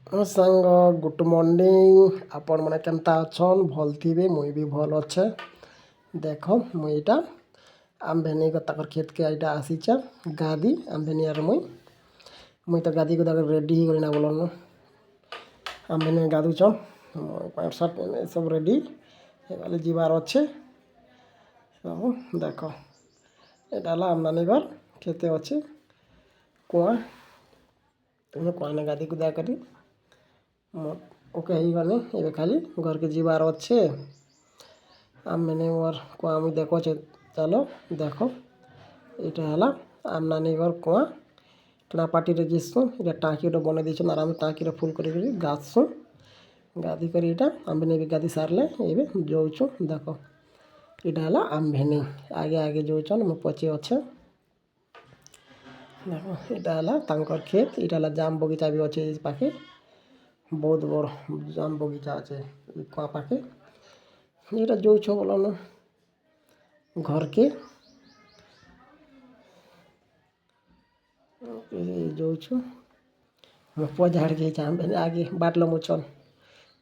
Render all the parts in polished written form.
ସାଙ୍ଗ good morning. ଆପଣମାନେ କେନ୍ତା ଅଛନ୍? ଭଲ୍ ଥିବେ, ମୁଇଁ ବି ଭଲ୍ ଅଛେ। ଦେଖ ମୁଇଁ ଇଟା ଆମ୍ଭେନି ତାକର୍ କ୍ଷେତ୍କେ ଇଟା ଆସିଛେ ଗାଦି ଆମ୍ଭେନି ଆର୍ ମୁଇଁ ତ ଗାଦି ଗୁଦାକ ରେଡ଼ି ହେଇଗଲି ନା ବୋଲନ। ଆମ୍ଭେନି ଗାଧୁଛନ୍, ପ୍ୟାଣ୍ଟ ସାର୍ଟ ସବୁ ରେଡ଼ି ହେଇଗଲେ ଯିବାର୍ ଅଛେ। ସବୁ ଦେଖ ଏଇଟା ହେଲା ଆମନାନୀଙ୍କର କ୍ଷେତେ ଅଛେ କୁଆଁ। ତୁମେ କୁଆଁନେ ଗାଧି ଗୁଦା କରି ଓକେ ହେଇଗଲେ ଏବେ ଖାଲି ଘରକେ ଯିବାର ଅଛେ। ଆମମାନେ ମୋର କୁଆଁ ମୁଇଁ ଦେଖୁଛେ, ଚାଲ ଦେଖ ଏଇଟା ହେଲା ଆମନାନୀଙ୍କର କୁଆଁ। ଟଣା ପାଟିରେ ଯିସୁଁ, ଏଇଟା ଟାଙ୍କି ଗୋଟେ ବନେଇ ଦେଇଛନ୍ ଆରାମ ଟାଙ୍କିରେ ଫୁଲ୍ କରିକିରି ଗାଧସୁଁ। ଗାଧି କରି ଏଇଟା ଆମ୍ଭେନି ବି ଗାଧି ସାରିଲେ ଏବେ ଯାଉଛୁ। ଦେଖ ଏଇଟା ହେଲା ଆମ୍ଭେନି, ଆଗେ ଆଗେ ଯାଉଛନ୍, ମୁଁ ପଛେ ଅଛେ। ଦେଖ ଏଇଟା ହେଲା ତାଙ୍କର କ୍ଷେତ। ଏଇଟା ହେଲା ଜାମ୍ ବଗିଚା ବି ଅଛେ ଏ ପାଖେ, ବହୁତ ବଡ଼ ଜାମ୍ ବଗିଚା ଅଛେ କୁଆଁ ପାଖେ। ଏଇଟା ଯାଉଛ ବୋଲନ ଘରକେ ଯାଉଛୁ। ମୋ ପୁଅ ଝାଡ଼ି ଯାଇଛେ, ଆମ୍ଭେନି ଆଗେ ବାଟ ଲମ୍ବୁଛନ୍।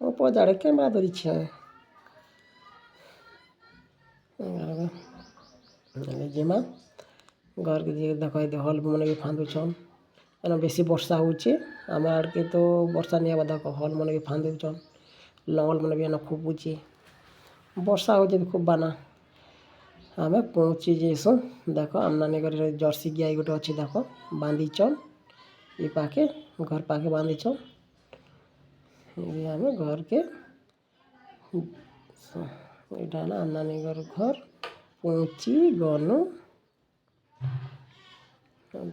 ମୋ ପୁଅ ଝାଡ଼ି କ୍ୟାମେରା ଧରିଛେ ଯିମା ଘରକେ ଯିଏ ଦେଖ ଏଠି ହଲ୍ ମାନେ ବି ଫାନ୍ଦୁଛନ୍। ଏନ ବେଶୀ ବର୍ଷା ହଉଛେ, ଆମ ଆଡ଼କେ ତ ବର୍ଷା ନିହେବା। ଦେଖ ହଲ୍ ମାନେ ବି ଫାନ୍ଦୁଛନ୍, ଲଙ୍ଗଲ ମାନେ ବି ଏନ ଫୁପୁଛେ। ବର୍ଷା ହଉଛେ ଖୁବ୍ ବାନା। ଆମେ ପହଞ୍ଚି ଯାଇସୁଁ। ଦେଖ ଆମନାନୀଙ୍କର ଜର୍ସି ଗାଈ ଗୋଟେ ଅଛି, ଦେଖ ବାନ୍ଧିଛନ୍ ଏ ପାଖେ, ଘର ପାଖେ ବାନ୍ଧିଛନ୍। ଏବେ ଆମେ ଘରକେ ଏଇଟା ହେଲା ଆମନାନୀଙ୍କର ଘର, ପହଞ୍ଚି ଗନୁ।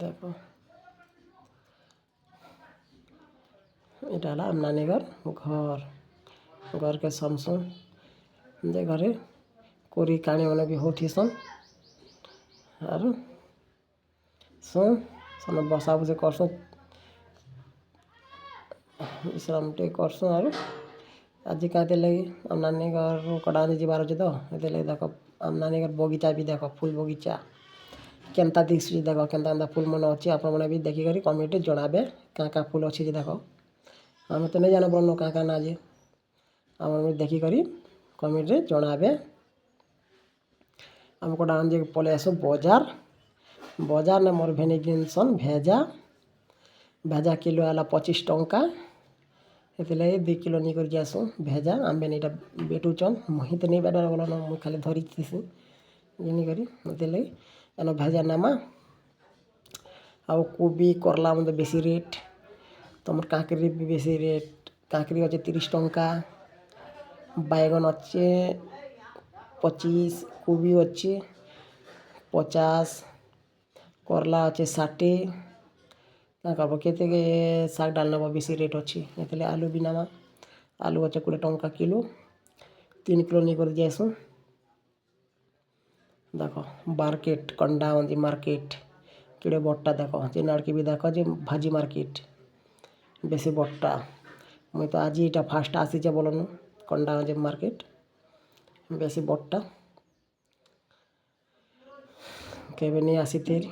ଦେଖ ଏଇଟା ହେଲା ଆମନାନୀଙ୍କର ଘର। ଘରକେ ସମସୁଁ ଯେ ଘରେ କୋରି କାଣି ମାନେ ବି ହଉଥିସନ୍। ଆରୁ ସେନ ବସା ବସି କରସୁଁ, ବିଶ୍ରାମ ଟିକେ କରସୁଁ। ଆରୁ ଆଜି କାଏଁଥିର୍ ଲାଗି ଆମନାନୀ ଘର କଟାନ୍ତି ଯିବାର ଅଛେ ତ, ସେଥିର୍ଲାଗି ଦେଖ ଆମନାନୀଙ୍କର ବଗିଚା ବି ଦେଖ, ଫୁଲ୍ ବଗିଚା କେନ୍ତା ଦିଶୁଛେ। ଦେଖ କେନ୍ତା କେନ୍ତା ଫୁଲ୍ ମାନେ ଅଛେ, ଆପଣମାନେ ବି ଦେଖିକରି କମେଣ୍ଟରେ ଜଣାବେ କାଁ କାଁ ଫୁଲ୍ ଅଛେ ଯେ। ଦେଖ ଆମେ ତ ନେଇ ଜାନ ବଲନ କାଁ କାଁ ନା ଯେ, ଆପଣମାନେ ଦେଖିକରି କମେଣ୍ଟରେ ଜଣାବେ। ଆମେ କୋଟା ଆଣି ପଳେଇ ଆସୁ ବଜାର। ବଜାରନେ ମୋର ଭେନି ଜିନିଷନ୍ ଭେଜା କିଲୋ ହେଲା 25 ଟଙ୍କା। ସେଥିର୍ଲାଗି 2 କିଲୋ ନେଇକରି ଯାଏସୁଁ ଭେଜା। ଆମ୍ଭେନି ଇଟା ବେଟୁଛନ୍, ମୁଇଁ ତ ନେଇ ବେଟାର ବୋଲନ, ମୁଇଁ ଖାଲି ଧରିଥିସି ଘିନିକରି। ସେଥିର୍ଲାଗି ଏନ ଭେଜା ନେମା। ଆଉ କୋବି କରଲା ମତେ ବେଶୀ ରେଟ୍, ତମର କାଁକିରି ବି ବେଶୀ ରେଟ୍। କାଁକିରି ଅଛେ 30 ଟଙ୍କା, ବାଇଗଣ ଅଛେ 25, କୋବି ଅଛେ 50, କରଲା ଅଛେ 60। କାଁ କର୍ବ କେତେକେ ଶାଗ ଡାଲ ନେବ ବେଶୀ ରେଟ୍ ଅଛି, ଏଥିର୍ଲାଗି ଆଲୁ ବି ନେମା। ଆଲୁ ଅଛେ 20 ଟଙ୍କା କିଲୋ, 3 କିଲୋ ନେଇକରି ଯାଏସୁଁ। ଦେଖ ମାର୍କେଟ କଣ୍ଡାମନ୍this ମାର୍କେଟ କେଡ଼େ ବଡ଼ଟା। ଦେଖ ଯେନ୍ ଆଡ଼କେ ବି ଦେଖ ଯେ ଭାଜି ମାର୍କେଟ ବେଶୀ ବଡ଼ଟା। ମୁଇଁ ତ ଆଜି ଏଇଟା ଫାଷ୍ଟ ଆସିଛେ ବୋଲନ କଣ୍ଡାଗଞ୍ଜ ମାର୍କେଟ, ବେଶୀ ବଡ଼ଟା। କେବେ ନେଇ ଆସିଥିର୍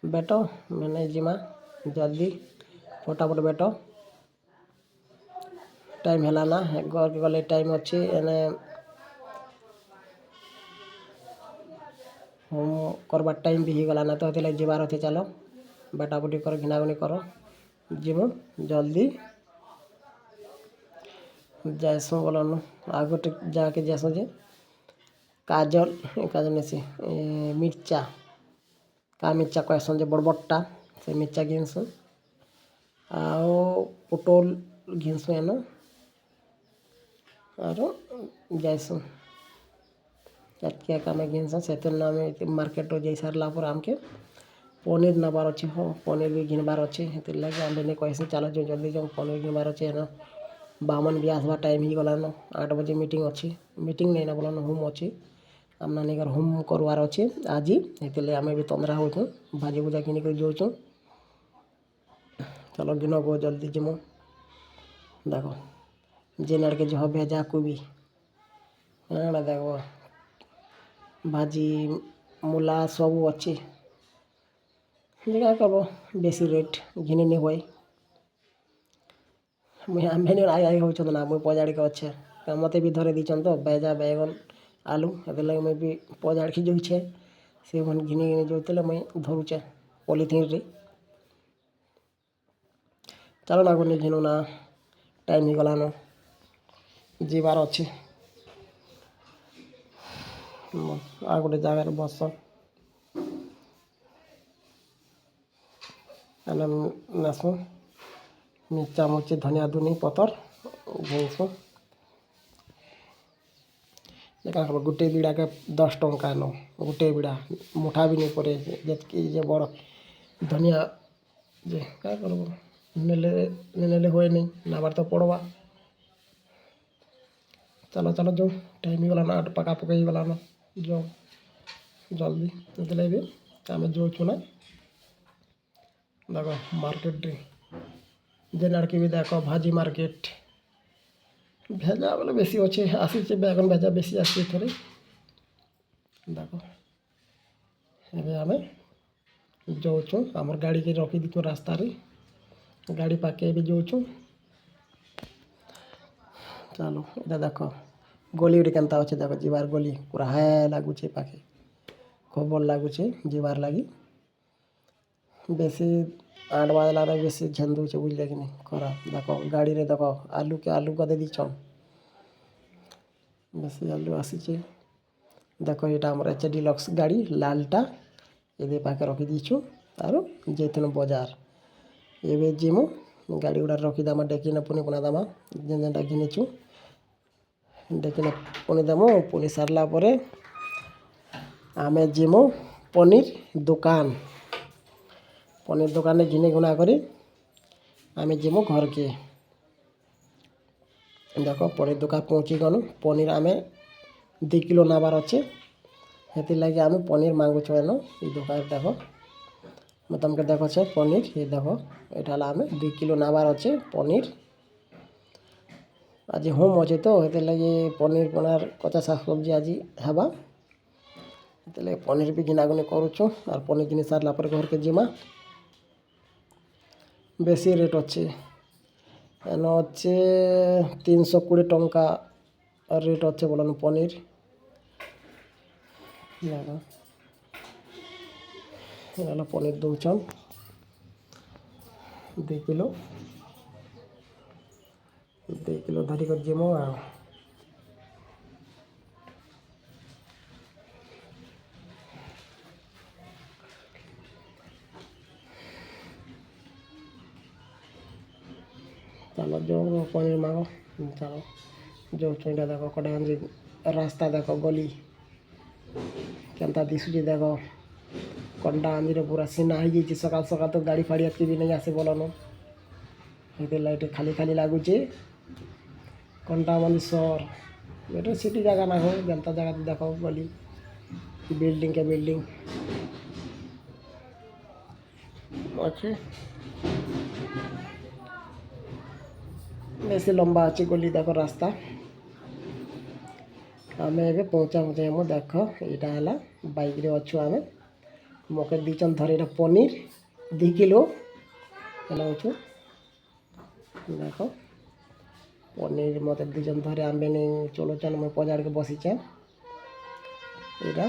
ବେଟ ମାନେ ଯିମା ଜଲ୍ଦି ଫଟାଫଟ ବେଟ। ଟାଇମ୍ ହେଲା ନା, ଘରକେ ଗଲେ ଟାଇମ୍ ଅଛି। ଏନେ ହୋମ୍ କରବାର୍ ଟାଇମ୍ ବି ହେଇଗଲା ନା, ତ ହେଥିର୍ଲାଗି ଯିବାର ଅଛେ। ଚାଲ ବେଟାବୁଟି କର, ଘିନାଗୁନି କର, ଯିମୁ ଜଲ୍ଦି ଯାଏସୁଁ ବୋଲନ। ଆଉ ଗୋଟେ ଜାଗାକେ ଯାଏସୁଁ ଯେ କାଜଲ ନେସି ମିର୍ଚା, କା ମିର୍ଚା କହେସନ୍ ଯେ ବଡ଼ ବଡ଼ଟା, ସେ ମିର୍ଚା ଘିନ୍ସୁଁ। ଆଉ ପୋଟଲ ଘିନ୍ସୁଁ ଏନ, ଆରୁ ଯାଏସୁଁ। ଏତ୍କି ଏକା ଆମେ ଘିନ୍ସୁଁ। ସେଥିର୍ନେ ଆମେ ମାର୍କେଟରୁ ଯାଇ ସାରିଲା ପରେ ଆମ୍କେ ପନିର୍ ନେବାର୍ ଅଛେ। ହଁ ପନିର୍ ବି ଘିନବାର୍ ଅଛେ। ହେଥିର୍ଲାଗି ଆମ୍ଭେନି କହେସିଁ ଚାଲ ଜଲ୍ଦି ଯାଉଁ, ପନିର୍ ଘିନବାର୍ ଅଛେ। ଏନ ବାମନ ବି ଆସବାର୍ ଟାଇମ୍ ହେଇଗଲାନ, 8 ବଜେ ମିଟିଂ ଅଛି। ମିଟିଂ ନେଇନ ବୋଲନ, ହୋମ୍ ଅଛେ। ଆମନାନୀଙ୍କର ହୋମ୍ କରବାର୍ ଅଛେ ଆଜି, ହେଥିର୍ଲାଗି ଆମେ ବି ତନ୍ଦ୍ରା ହଉଛୁଁ। ଭାଜି ଭୁଜା ଘିନିକରି ଯାଉଛୁଁ। ଚାଲ ଘିନ ଗୋ ଜଲ୍ଦି ଯିମୁ। ଦେଖ ଯେନ୍ ଆଡ଼କେ ଜହ ଭେଜା କୋବି, ଏଟା ଦେଖବ ଭାଜି ମୂଲା ସବୁ ଅଛେ। ଯେ କାଁ କର୍ବ ବେଶୀ ରେଟ୍ ଘିନି ନି ହୁଏ। ମୁଇଁ ଆମ୍ଭେନି ଆଇ ଆଇ ହେଉଛନ୍ତି ନା ମୁଇଁ ପଜାଡ଼ିକି ଅଛେ ମୋତେ ବି ଧରେଇ ଦେଇଛନ୍ ତ ବେଜା ବେଗନ ଆଲୁ ସେଥିର୍ଲାଗି ମୁଇଁ ବି ପଜାଡ଼ିକି ଯାଉଛେ ସେ ଘିନି ଘିନି ଯାଉଥିଲେ ମୁଇଁ ଧରୁଛେ ପଲିଥିନ୍ରେ। ଚାଲ ନା ଗୁନି ଘିନୁ ନା ଟାଇମ୍ ହେଇଗଲାନ ଯିବାର ଅଛି। ଆଉ ଗୋଟେ ଜାଗାରେ ବସ ଆମେ ନେସୁଁ ମିର୍ଚା ମୁର୍ଚି ଧନିଆ ଧୁନି ପତର ଘିନସୁଁ। କାଣା କର ଗୋଟେ ବିଡ଼ାକେ 10 ଟଙ୍କା ନ ଗୋଟେ ବିଡ଼ା ମୁଠା ବି ନେଇ ପଡ଼େ ଯେତ୍କି ଯେ ବଡ଼ ଧନିଆ ଯେ କାଁ କରବ ନେଲେ ନେଲେ ହୁଏନି ନେବାର୍ ତ ପଡ଼ବା। ଚାଲ ଚାଲ ଯାଉ ଟାଇମ୍ ହେଇଗଲାନ 8 ପାଖାପାଖି ହେଇଗଲାନ ଯାଉ ଜଲ୍ଦି ସେଥିଲାଗି ବି ଆମେ ଯାଉଛୁ ନା ଦେଖ ମାର୍କେଟରେ ଯେନ୍ ଆଡ଼କେ ବି ଦେଖ ଭାଜି ମାର୍କେଟ ଭେଜା ବୋଲେ ବେଶୀ ଅଛେ ଆସିଛେ ବେଗନ ଭେଜା ବେଶୀ ଆସିଛେ ଥରେ ଦେଖ ଏବେ ଆମେ ଯାଉଛୁ ଆମର ଗାଡ଼ିକି ରଖିଦେଇଛୁ ରାସ୍ତାରେ ଗାଡ଼ି ପାଖେ ବି ଯାଉଛୁ। ଚାଲ ଏଇଟା ଦେଖ ଗଲି ଗୋଟେ କେନ୍ତା ଅଛେ ଦେଖ ଯିବାର ଗଲି ପୁରା ହାଏ ଲାଗୁଛେ ପାଖେ ଖୁବ୍ ଭଲ ଲାଗୁଛେ ଯିବାର୍ ଲାଗି ବେଶୀ 8 ବାଜଲାରେ ବେଶୀ ଝେନ୍ଦୁଛେ ବୁଝିଲେ କି ନାଇଁ ଖରା ଦେଖ ଗାଡ଼ିରେ ଦେଖ ଆଲୁକେ ଆଲୁ ଗଦେଇ ଦେଇଛନ୍ ବେଶୀ ଆଲୁ ଆସିଛେ ଦେଖ ଏଇଟା ଆମର ଏଚ୍ ଡିଲକ୍ସ ଗାଡ଼ି ଲାଲଟା ଏବେ ପାଖେ ରଖିଦେଇଛୁ ଆରୁ ଯାଇଥିଲୁ ବଜାର ଏବେ ଯିମୁ ଗାଡ଼ି ଗୁଡ଼ା ରଖିଦେମା ଡେକିନେ ପୁଣି ପୁଣା ଦେମା ଯେନ୍ ଯେନ୍ଟା ଘିନିଛୁ ଡେକିନେ ପୁଣି ଦେମୁ ପୁଣି ସାରିଲା ପରେ ଆମେ ଯିମୁ ପନିର ଦୋକାନରେ ଘିନି ଘୁଣା କରି ଆମେ ଯିମୁ ଘରକେ ଦେଖ ପନିର ଦୋକାନ ପହଞ୍ଚି ଗଲୁ ପନିର ଆମେ 2 କିଲୋ ନେବାର ଅଛେ ସେଥିର୍ଲାଗି ଆମେ ପନିର ମାଗୁଛୁ ଏନ ଏ ଦୋକାନ ଦେଖ ମୁଁ ତମକେ ଦେଖୁଛେ ପନିର ଏ ଦେଖ ଏଇଟା ହେଲା ଆମେ 2 କିଲୋ ନେବାର ଅଛେ ପନିର ଆଜି ହୋମ୍ ଅଛେ ତ ସେଥିର୍ଲାଗି ପନିର ପନାର କଚା ଶାଗ ସବଜି ଆଜି ହେବା ସେଥିର୍ଲାଗି ପନିର ବି ଘିନାଘୁନି କରୁଛୁ ଆର୍ ପନିର ଘିନି ସାରିଲା ପରେ ଘରକେ ଯିମା ବେଶୀ ରେଟ୍ ଅଛେ ଏନ ଅଛେ 320 ଟଙ୍କା ରେଟ୍ ଅଛେ ବୋଲନ ପନିର ହେଲା ପନିର ଦଉଛନ୍ 2 କିଲୋ ଧରିକରି ଯିମୁ ଆଉ ଚାଲ ଯେଉଁ ପନିର ମାଗ ଚାଲ ଯେଉଁ ଚୁଇଁଟା ଦେଖ କଟାଗଞ୍ଜି ରାସ୍ତା ଦେଖ ଗଲି କେନ୍ତା ଦିଶୁଛି ଦେଖ କଣ୍ଟା ଆଞ୍ଜିରେ ପୁରା ସିନା ହେଇଯାଇଛି ସକାଳ ସକାଳ ତ ଗାଡ଼ି ଫାଡ଼ି ଏତ୍କି ବି ନେଇ ଆସେ ବୋଲନ ସେଥିର୍ଲାଗି ଟିକେ ଖାଲି ଖାଲି ଲାଗୁଛେ କଣ୍ଟା ମନ୍ଦିର ଏଟା ସିଟି ଜାଗା ନା ହଉ ଯେନ୍ତା ଜାଗା ଦେଖ ଗଲି ବିଲ୍ଡିଂ କେ ବିଲ୍ଡିଂ ଅଛେ ବେଶୀ ଲମ୍ବା ଅଛି ଗଲି ଦେଖ ରାସ୍ତା ଆମେ ଏବେ ପହଞ୍ଚା ମୁଁ ଦେଖ ଏଇଟା ହେଲା ବାଇକ୍ରେ ଅଛୁ ଆମେ ମକେ ଦେଇଛନ୍ ଧର ଏଇଟା ପନିର 2 କିଲୋ ହେଲା ଅଛୁ ଦେଖ ପନିର ମୋତେ ଦେଇଛନ୍ ଧରେ ଆମେ ନେଇ ଚଲୁଛନ୍ ମୁଇଁ ପଜାଡ଼ିକି ବସିଛେ ଏଇଟା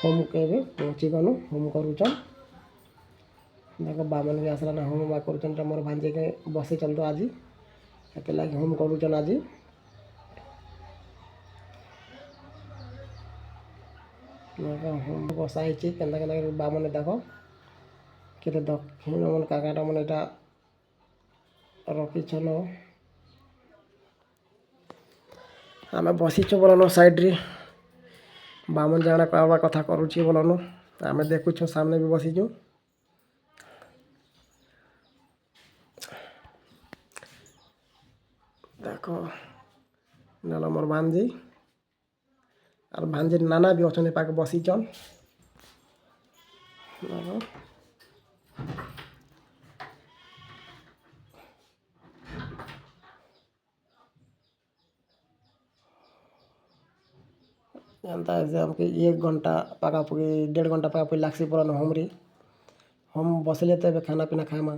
ହୋମ୍କେ ଏବେ ପହଞ୍ଚି ଗଲୁ ହୋମ୍ କରୁଛନ୍ ଦେଖ ବାମନ ବି ଆସିଲା ନା ହୋମ୍ କରୁଛନ୍ ମୋର ଭାଞ୍ଜିକେ ବସିଛନ୍ ତ ଆଜି ସେଥିର୍ଲାଗି ହୋମ୍ କରୁଛନ୍ ଆଜି ହୋମ୍ ବସା ହେଇଛି କେନ୍ତା କେନ୍ତା ବାମନେ ଦେଖ କେତେ ଦକ୍ଷିଣ ମନ କାକାଟା ମାନେ ଏଇଟା ରଖିଛନ ଆମେ ବସିଛୁ ବୋଲନ ସାଇଡ଼୍ରେ ବାମନ ଜାଣା କହିବା କଥା କରୁଛି ବୋଲନ ଆମେ ଦେଖୁଛୁ ସାମନେ ବି ବସିଛୁ ଦେଖ ନେଲ ମୋର ଭାଞ୍ଜି আর ভাঞ্জির নানা বি অছনে পাকে বসিছন ଏନ୍ତା ଆମକେ 1 ଘଣ୍ଟା ପାଖାପାଖି 1.5 ଘଣ୍ଟା ପାଖାପାଖି ଲାଗ୍ସି ପୁରା ହୋମ୍ରେ ହୋମ୍ ବସିଲେ ତ ଏବେ ଖାନା ପିନା ଖାଇମା